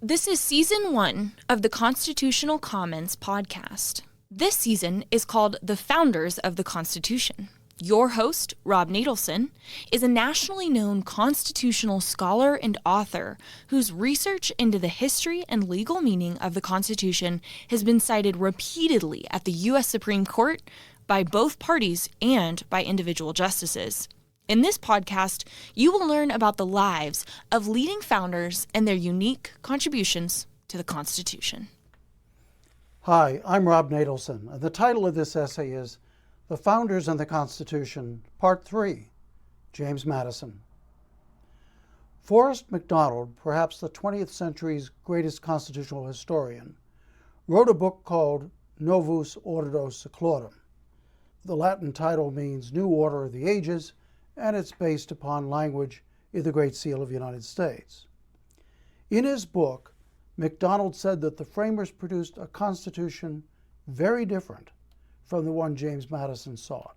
This is Season 1 of the Constitutional Commons podcast. This season is called The Founders of the Constitution. Your host, Rob Natelson, is a nationally known constitutional scholar and author whose research into the history and legal meaning of the Constitution has been cited repeatedly at the U.S. Supreme Court by both parties and by individual justices. In this podcast, you will learn about the lives of leading founders and their unique contributions to the Constitution. Hi, I'm Rob Natelson, and the title of this essay is The Founders and the Constitution, Part 3, James Madison. Forrest MacDonald, perhaps the 20th century's greatest constitutional historian, wrote a book called Novus Ordo Seclorum. The Latin title means New Order of the Ages, and it's based upon language in the Great Seal of the United States. In his book, MacDonald said that the framers produced a constitution very different from the one James Madison sought.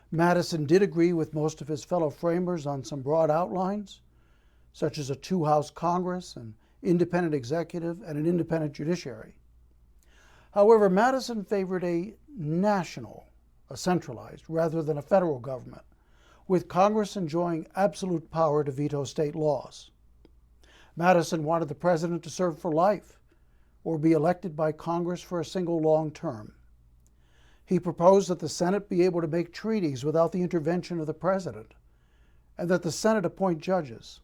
Madison did agree with most of his fellow framers on some broad outlines, such as a two-house Congress, an independent executive, and an independent judiciary. However, Madison favored a national, a centralized, rather than a federal government, with Congress enjoying absolute power to veto state laws. Madison wanted the president to serve for life or be elected by Congress for a single long term. He proposed that the Senate be able to make treaties without the intervention of the president, and that the Senate appoint judges.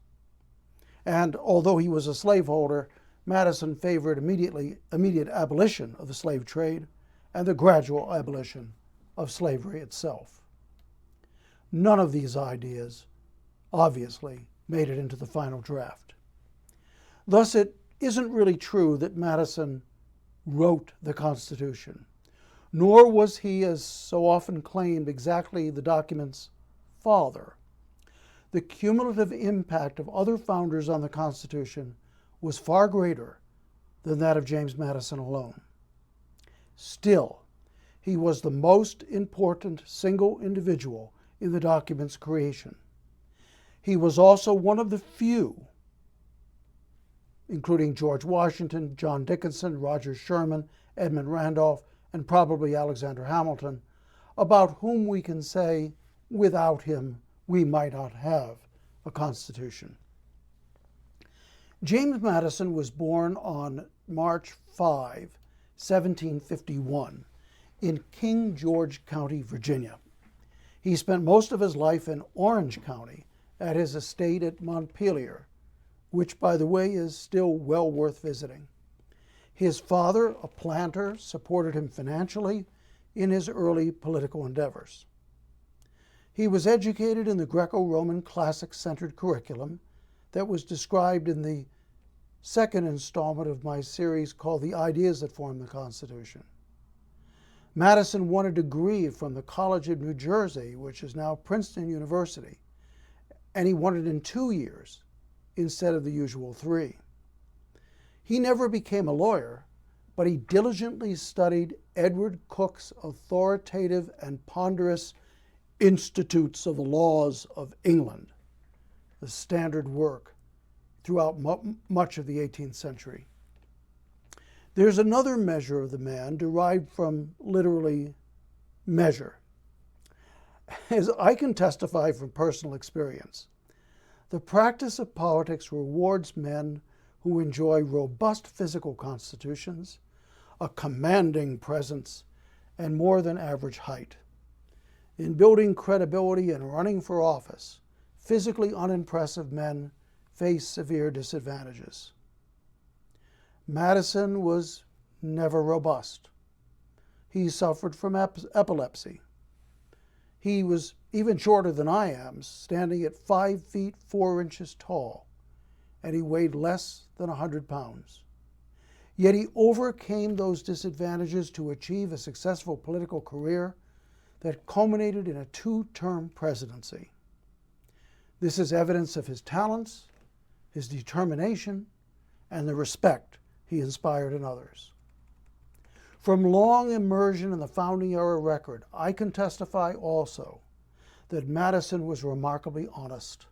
And although he was a slaveholder, Madison favored immediate abolition of the slave trade and the gradual abolition of slavery itself. None of these ideas, obviously, made it into the final draft. Thus, it isn't really true that Madison wrote the Constitution, nor was he, as so often claimed, exactly the document's father. The cumulative impact of other founders on the Constitution was far greater than that of James Madison alone. Still, he was the most important single individual in the document's creation. He was also one of the few, including George Washington, John Dickinson, Roger Sherman, Edmund Randolph, and probably Alexander Hamilton, about whom we can say, without him, we might not have a Constitution. James Madison was born on March 5, 1751, in King George County, Virginia. He spent most of his life in Orange County at his estate at Montpelier, which, by the way, is still well worth visiting. His father, a planter, supported him financially in his early political endeavors. He was educated in the Greco-Roman classic-centered curriculum that was described in the second installment of my series called The Ideas That Form the Constitution. Madison won a degree from the College of New Jersey, which is now Princeton University, and he won it in 2 years instead of the usual 3. He never became a lawyer, but he diligently studied Edward Coke's authoritative and ponderous Institutes of the Laws of England, the standard work throughout much of the 18th century. There's another measure of the man derived from literally measure. As I can testify from personal experience, the practice of politics rewards men who enjoy robust physical constitutions, a commanding presence, and more than average height. In building credibility and running for office, physically unimpressive men face severe disadvantages. Madison was never robust. He suffered from epilepsy. He was even shorter than I am, standing at 5 feet 4 inches tall, and he weighed less than 100 pounds. Yet he overcame those disadvantages to achieve a successful political career that culminated in a 2-term presidency. This is evidence of his talents, his determination, and the respect he inspired in others. From long immersion in the founding era record, I can testify also that Madison was remarkably honest.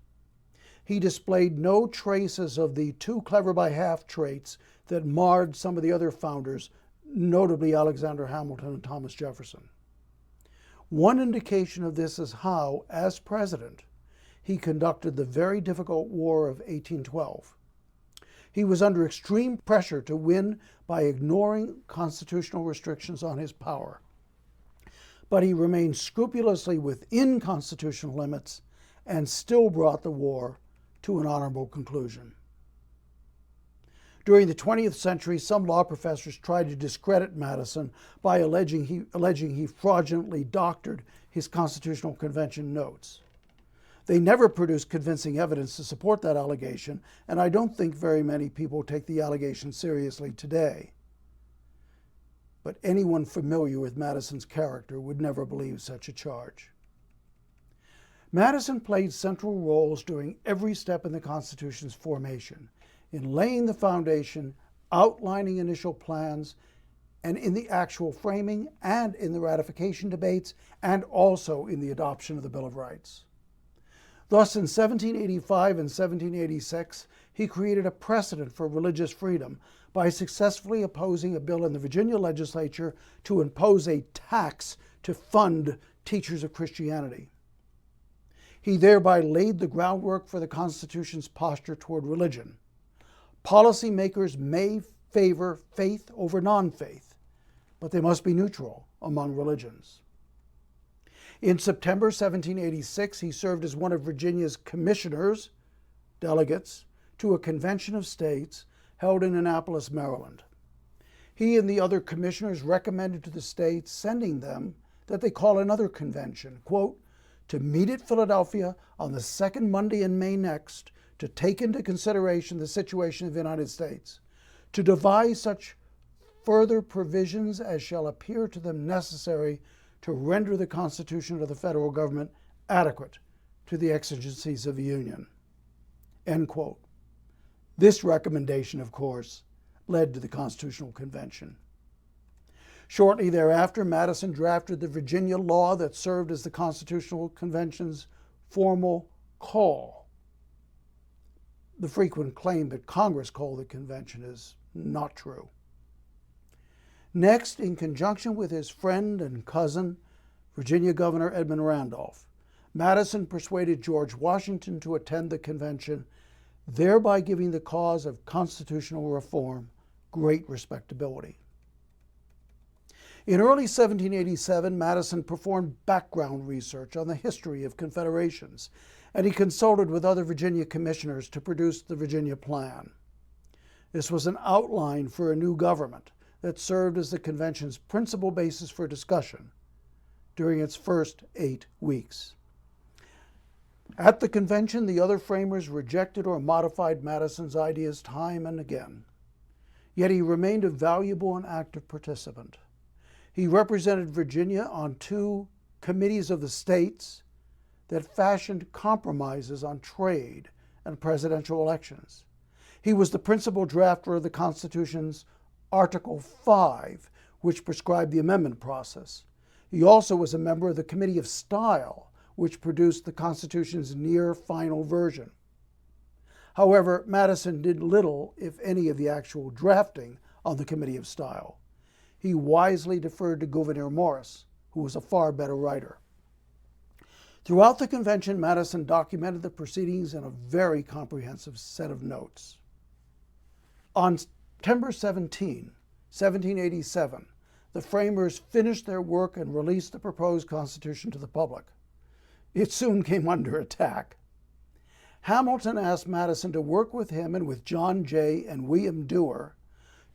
he displayed no traces of the too clever by half traits that marred some of the other founders, notably Alexander Hamilton and Thomas Jefferson. One indication of this is how, as president, he conducted the very difficult War of 1812. He was under extreme pressure to win by ignoring constitutional restrictions on his power. But he remained scrupulously within constitutional limits and still brought the war to an honorable conclusion. During the 20th century, some law professors tried to discredit Madison by alleging he fraudulently doctored his Constitutional Convention notes. They never produced convincing evidence to support that allegation, and I don't think very many people take the allegation seriously today. But anyone familiar with Madison's character would never believe such a charge. Madison played central roles during every step in the Constitution's formation, in laying the foundation, outlining initial plans, and in the actual framing, and in the ratification debates, and also in the adoption of the Bill of Rights. Thus, in 1785 and 1786, he created a precedent for religious freedom by successfully opposing a bill in the Virginia legislature to impose a tax to fund teachers of Christianity. He thereby laid the groundwork for the Constitution's posture toward religion. Policymakers may favor faith over non-faith, but they must be neutral among religions. In September 1786, he served as one of Virginia's commissioners, delegates, to a convention of states held in Annapolis, Maryland. He and the other commissioners recommended to the states, sending them, that they call another convention, quote, to meet at Philadelphia on the second Monday in May next, to take into consideration the situation of the United States, to devise such further provisions as shall appear to them necessary to render the Constitution of the federal government adequate to the exigencies of the Union. End quote. This recommendation, of course, led to the Constitutional Convention. Shortly thereafter, Madison drafted the Virginia law that served as the Constitutional Convention's formal call. The frequent claim that Congress called the convention is not true. Next, in conjunction with his friend and cousin, Virginia Governor Edmund Randolph, Madison persuaded George Washington to attend the convention, thereby giving the cause of constitutional reform great respectability. In early 1787, Madison performed background research on the history of confederations, and he consulted with other Virginia commissioners to produce the Virginia Plan. This was an outline for a new government that served as the convention's principal basis for discussion during its first 8 weeks. At the convention, the other framers rejected or modified Madison's ideas time and again. Yet he remained a valuable and active participant. He represented Virginia on 2 committees of the states that fashioned compromises on trade and presidential elections. He was the principal drafter of the Constitution's Article 5, which prescribed the amendment process. He also was a member of the Committee of Style, which produced the Constitution's near final version. However, Madison did little, if any, of the actual drafting on the Committee of Style. He wisely deferred to Gouverneur Morris, who was a far better writer. Throughout the convention, Madison documented the proceedings in a very comprehensive set of notes. On September 17, 1787, the framers finished their work and released the proposed Constitution to the public. It soon came under attack. Hamilton asked Madison to work with him and with John Jay and William Dewar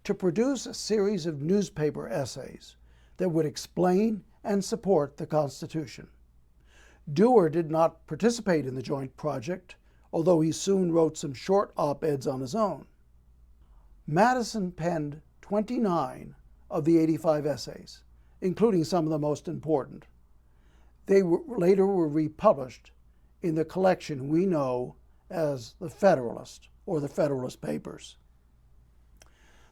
to produce a series of newspaper essays that would explain and support the Constitution. Dewar did not participate in the joint project, although he soon wrote some short op-eds on his own. Madison penned 29 of the 85 essays, including some of the most important. They later were republished in the collection we know as the Federalist, or the Federalist Papers.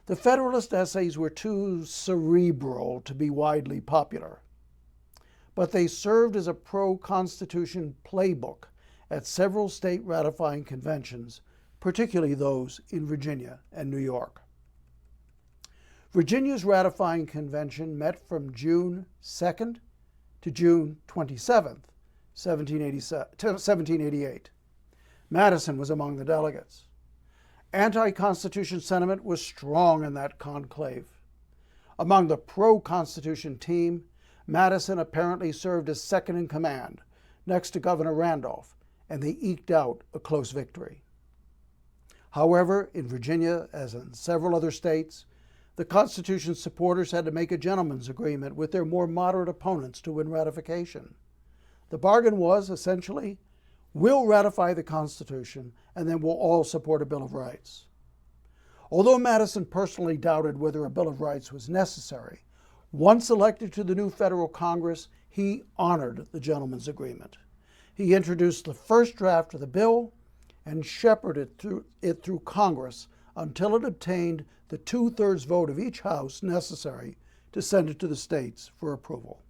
The Federalist essays were too cerebral to be widely popular, but they served as a pro-Constitution playbook at several state ratifying conventions, particularly those in Virginia and New York. Virginia's ratifying convention met from June 2nd to June 27th, 1788. Madison was among the delegates. Anti-Constitution sentiment was strong in that conclave. Among the pro-Constitution team, Madison apparently served as second in command, next to Governor Randolph, and they eked out a close victory. However, in Virginia, as in several other states, the Constitution supporters had to make a gentleman's agreement with their more moderate opponents to win ratification. The bargain was, essentially, we'll ratify the Constitution, and then we'll all support a Bill of Rights. Although Madison personally doubted whether a Bill of Rights was necessary, once elected to the new federal Congress, he honored the gentleman's agreement. He introduced the first draft of the bill and shepherded it through Congress until it obtained the 2/3 vote of each house necessary to send it to the states for approval.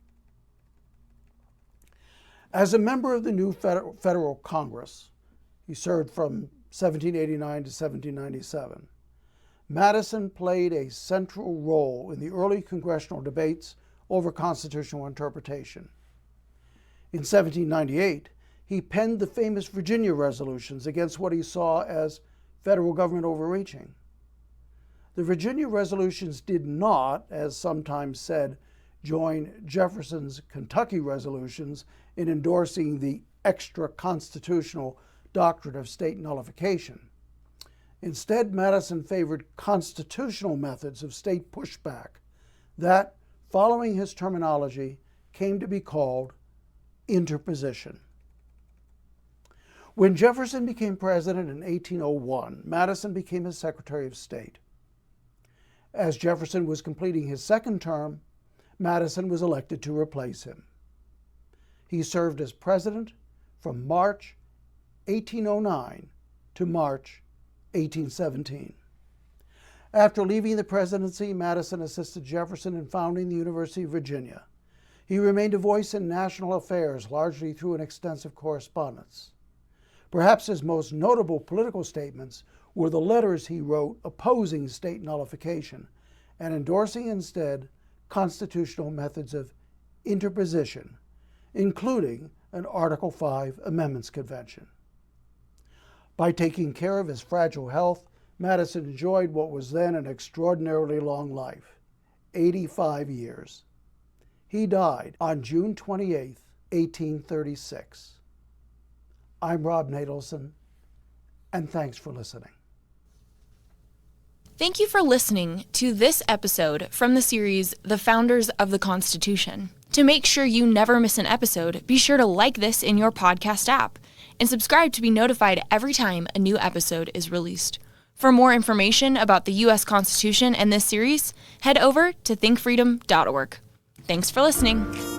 As a member of the new federal Congress, he served from 1789 to 1797, Madison played a central role in the early congressional debates over constitutional interpretation. In 1798, he penned the famous Virginia resolutions against what he saw as federal government overreaching. The Virginia resolutions did not, as sometimes said, join Jefferson's Kentucky resolutions in endorsing the extra-constitutional doctrine of state nullification. Instead, Madison favored constitutional methods of state pushback that, following his terminology, came to be called interposition. When Jefferson became president in 1801, Madison became his Secretary of State. As Jefferson was completing his second term, Madison was elected to replace him. He served as president from March 1809 to March 1817. After leaving the presidency, Madison assisted Jefferson in founding the University of Virginia. He remained a voice in national affairs, largely through an extensive correspondence. Perhaps his most notable political statements were the letters he wrote opposing state nullification and endorsing instead constitutional methods of interposition, including an Article V Amendments Convention. By taking care of his fragile health, Madison enjoyed what was then an extraordinarily long life, 85 years. He died on June 28, 1836. I'm Rob Natelson, and thanks for listening. Thank you for listening to this episode from the series, The Founders of the Constitution. To make sure you never miss an episode, be sure to like this in your podcast app and subscribe to be notified every time a new episode is released. For more information about the U.S. Constitution and this series, head over to thinkfreedom.org. Thanks for listening.